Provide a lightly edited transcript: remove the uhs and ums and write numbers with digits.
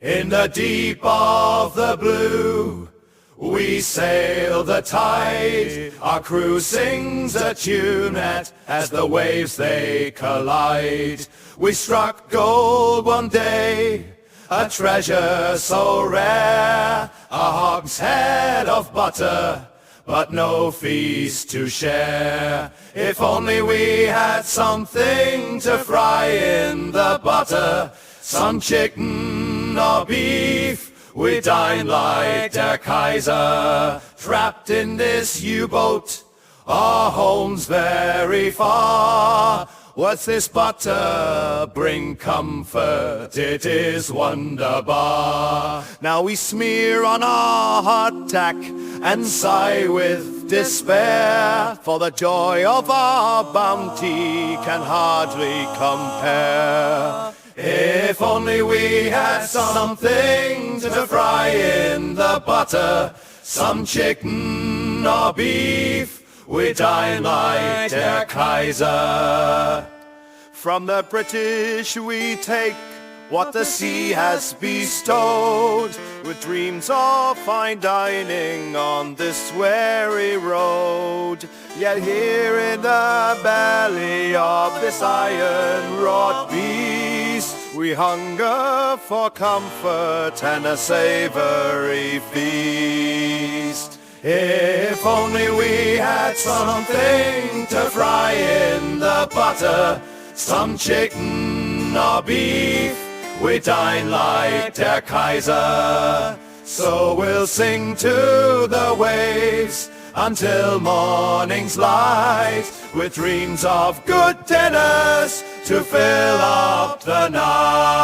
In the deep of the blue, we sail the tide. Our crew sings a tune as the waves they collide. We struck gold one day, a treasure so rare, a hogshead of butter, but no feast to share. If only we had something to fry in the butter, some chicken or beef, we dine like der Kaiser. Trapped in this U-boat, our home's very far. What's this butter? Bring comfort, it is wonderbar. Now we smear on our hardtack and sigh with despair, for the joy of our bounty can hardly compare. If only we had something to fry in the butter, some chicken or beef, we dine like der Kaiser. From the British we take what the sea has bestowed, with dreams of fine dining on this weary road. Yet here in the belly of this iron-wrought beast, we hunger for comfort and a savory feast. If only we had something to fry in the butter, some chicken or beef, we dine like der Kaiser. So we'll sing to the waves until morning's light, with dreams of good dinners to fill up the night.